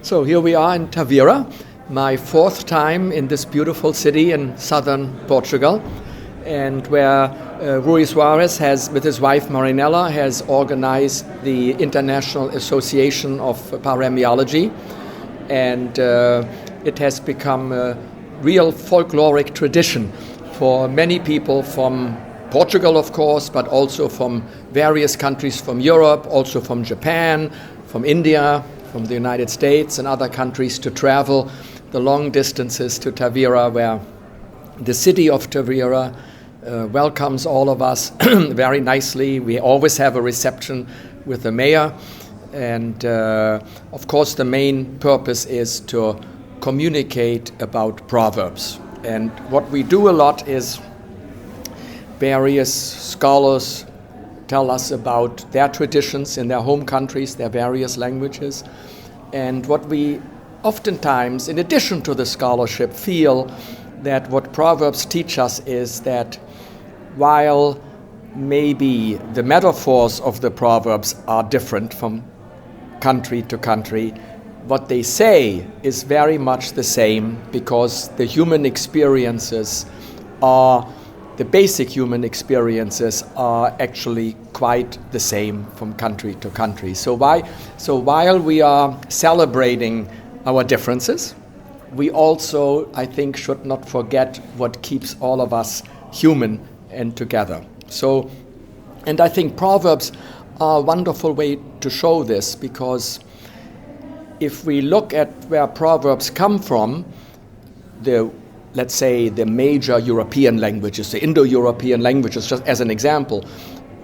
So here we are in Tavira, my fourth time in this beautiful city in southern Portugal, and where Rui Soares has, with his wife Marinella, has organized the International Association of Paremiology, and it has become a real folkloric tradition for many people from Portugal, of course, but also from various countries from Europe, also from Japan, from India, from the United States and other countries to travel the long distances to Tavira, where the city of Tavira welcomes all of us very nicely. We always have a reception with the mayor, and of course the main purpose is to communicate about proverbs. And what we do a lot is various scholars tell us about their traditions in their home countries, their various languages. And what we oftentimes, in addition to the scholarship, feel that what Proverbs teach us is that while maybe the metaphors of the Proverbs are different from country to country, what they say is very much the same, because the human experiences are the basic human experiences are actually quite the same from country to country. So while we are celebrating our differences, we also, I think, should not forget what keeps all of us human and together. So, and I think Proverbs are a wonderful way to show this, because if we look at where Proverbs come from, let's say the major European languages, the Indo-European languages, just as an example.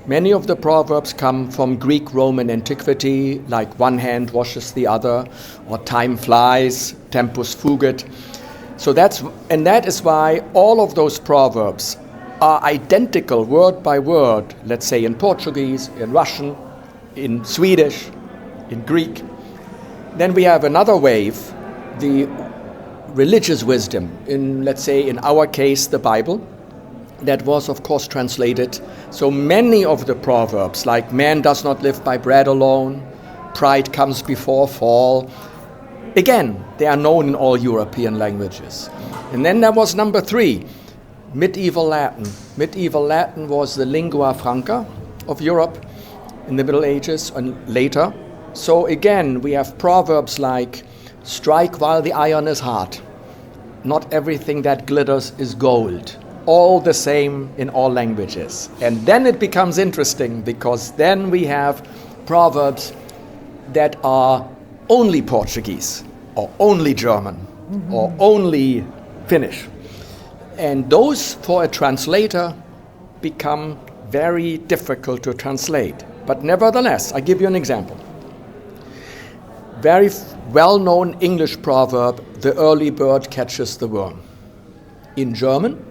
Many of the proverbs come from Greek-Roman antiquity, like one hand washes the other, or time flies, tempus fugit. So that is why all of those proverbs are identical word by word, let's say in Portuguese, in Russian, in Swedish, in Greek. Then we have another wave, the religious wisdom, let's say in our case the Bible, that was of course translated. So many of the proverbs, like man does not live by bread alone, pride comes before fall, again they are known in all European languages. And then there was number 3, medieval Latin. Medieval Latin was the lingua franca of Europe in the Middle Ages and later. So again we have proverbs like strike while the iron is hot. Not everything that glitters is gold. All the same in all languages. And then it becomes interesting, because then we have proverbs that are only Portuguese, or only German, or only Finnish. And those, for a translator, become very difficult to translate. But nevertheless, I give you an example. Very well-known English proverb, the early bird catches the worm. In German,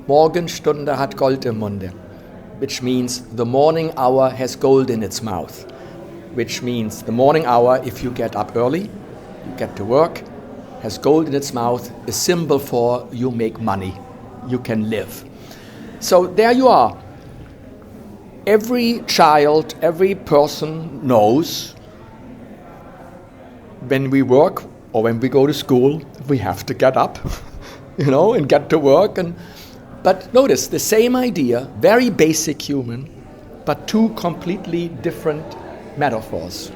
Morgenstunde hat Gold im Munde, which means the morning hour has gold in its mouth, which means the morning hour, if you get up early, you get to work, has gold in its mouth, a symbol for you make money, you can live. So there you are. Every child, every person knows when we work or when we go to school, we have to get up, and get to work. But notice, the same idea, very basic human, but two completely different metaphors.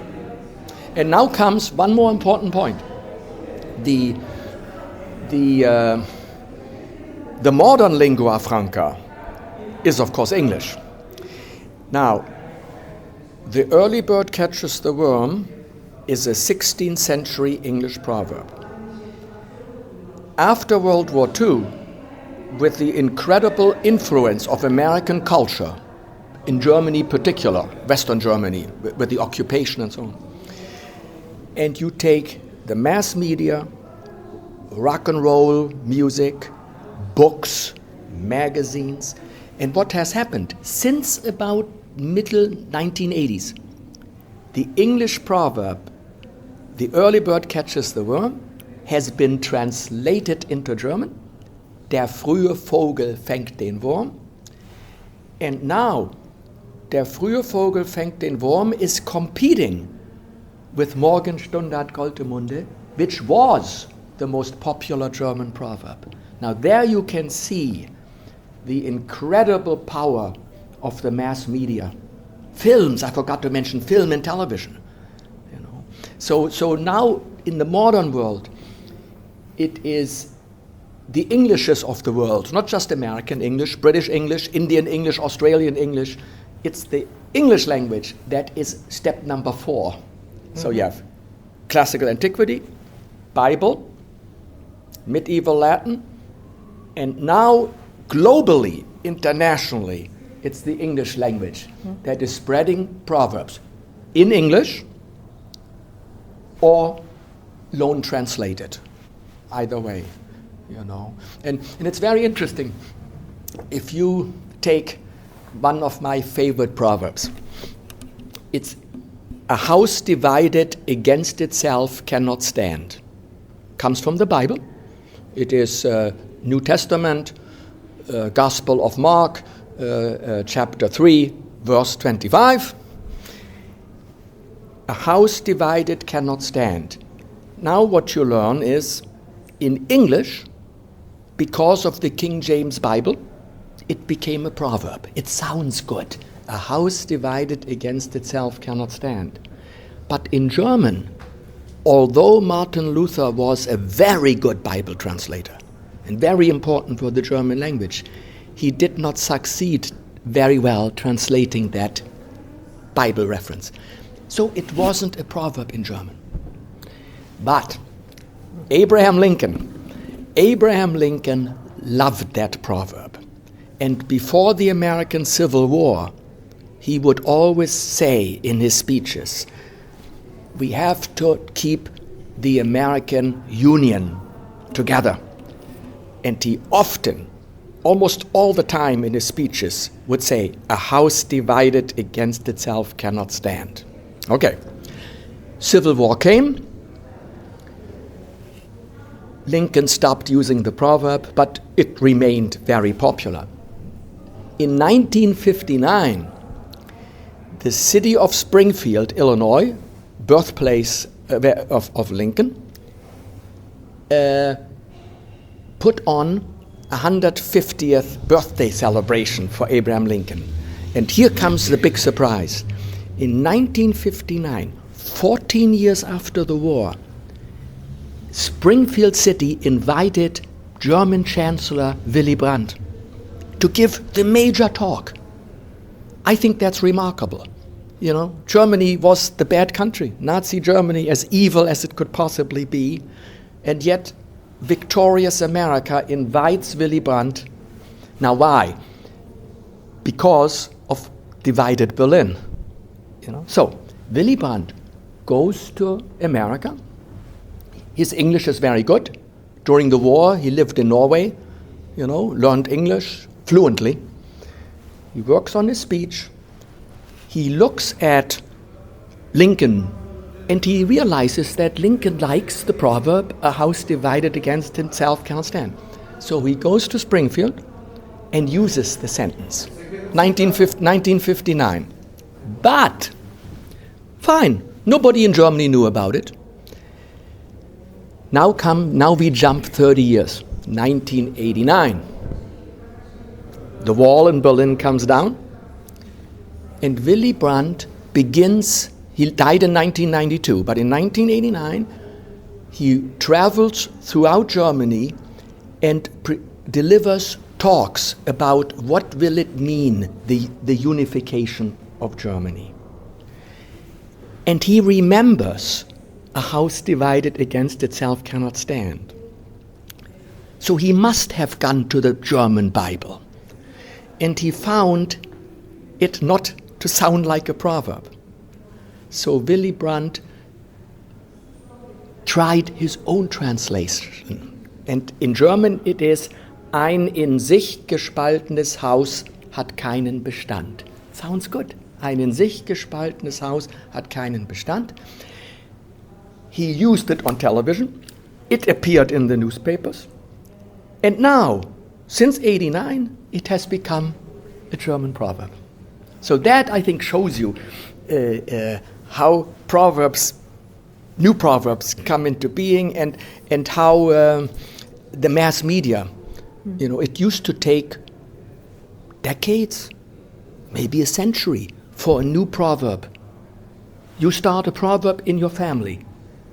And now comes one more important point. The modern lingua franca is, of course, English. Now, the early bird catches the worm is a 16th century English proverb. After World War II, with the incredible influence of American culture, in Germany particular, Western Germany, with the occupation and so on, and you take the mass media, rock and roll music, books, magazines, and what has happened since about middle 1980s, the English proverb, the early bird catches the worm, has been translated into German. Der frühe Vogel fängt den Wurm. And now, der frühe Vogel fängt den Wurm is competing with Morgenstunde hat Gold im Munde, which was the most popular German proverb. Now there you can see the incredible power of the mass media. Films, I forgot to mention film and television. You know. So now in the modern world, it is the Englishes of the world, not just American English, British English, Indian English, Australian English. It's the English language that is step number 4. So you have classical antiquity, Bible, medieval Latin, and now globally, internationally, it's the English language that is spreading proverbs in English or loan translated, either way, you know. And it's very interesting. If you take one of my favorite proverbs, it's a house divided against itself cannot stand. Comes from the Bible. It is New Testament, Gospel of Mark, chapter 3, verse 25. A house divided cannot stand. Now what you learn is, in English, because of the King James Bible, it became a proverb. It sounds good. A house divided against itself cannot stand. But in German, although Martin Luther was a very good Bible translator and very important for the German language, he did not succeed very well translating that Bible reference. So it wasn't a proverb in German. But Abraham Lincoln loved that proverb. And before the American Civil War, he would always say in his speeches, we have to keep the American Union together. And he often, almost all the time in his speeches, would say, a house divided against itself cannot stand. Okay. Civil War came. Lincoln stopped using the proverb, but it remained very popular. In 1959, the city of Springfield, Illinois, birthplace of Lincoln, put on 150th birthday celebration for Abraham Lincoln. And here comes the big surprise. In 1959, 14 years after the war, Springfield City invited German Chancellor Willy Brandt to give the major talk. I think that's remarkable. You know, Germany was the bad country, Nazi Germany, as evil as it could possibly be, and yet victorious America invites Willy Brandt. Now why? Because of divided Berlin. You know? So Willy Brandt goes to America. His English is very good. During the war, he lived in Norway, you know, learned English fluently. He works on his speech. He looks at Lincoln, and he realizes that Lincoln likes the proverb, a house divided against itself cannot stand. So he goes to Springfield and uses the sentence. 1959. But, fine, nobody in Germany knew about it. Now we jump 30 years, 1989. The wall in Berlin comes down, and Willy Brandt begins, he died in 1992, but in 1989, he travels throughout Germany and delivers talks about what will it mean, the unification of Germany. And he remembers a house divided against itself cannot stand. So he must have gone to the German Bible. And he found it not to sound like a proverb. So Willy Brandt tried his own translation. And in German it is, ein in sich gespaltenes Haus hat keinen Bestand. Sounds good. Ein in sich gespaltenes Haus hat keinen Bestand. He used it on television. It appeared in the newspapers. And now, since '89, it has become a German proverb. So that, I think, shows you how proverbs new proverbs come into being, and how the mass media, it used to take decades, maybe a century, for a new proverb. You start a proverb in your family,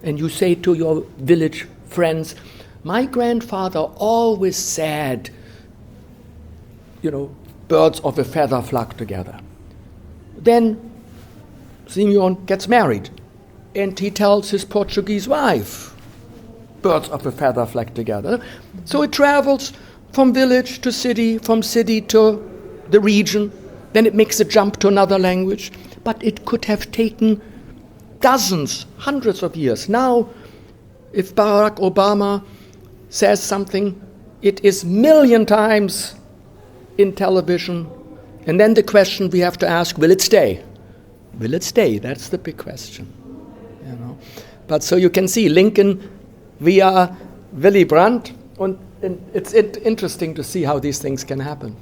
and you say to your village friends, my grandfather always said, birds of a feather flock together. Then Simeon gets married, and he tells his Portuguese wife, birds of a feather flock together. So it travels from village to city, from city to the region. Then it makes a jump to another language. But it could have taken dozens, hundreds of years. Now, if Barack Obama says something, it is million times in television. And then the question we have to ask, will it stay? Will it stay? That's the big question. But so you can see Lincoln via Willy Brandt, and it's interesting to see how these things can happen.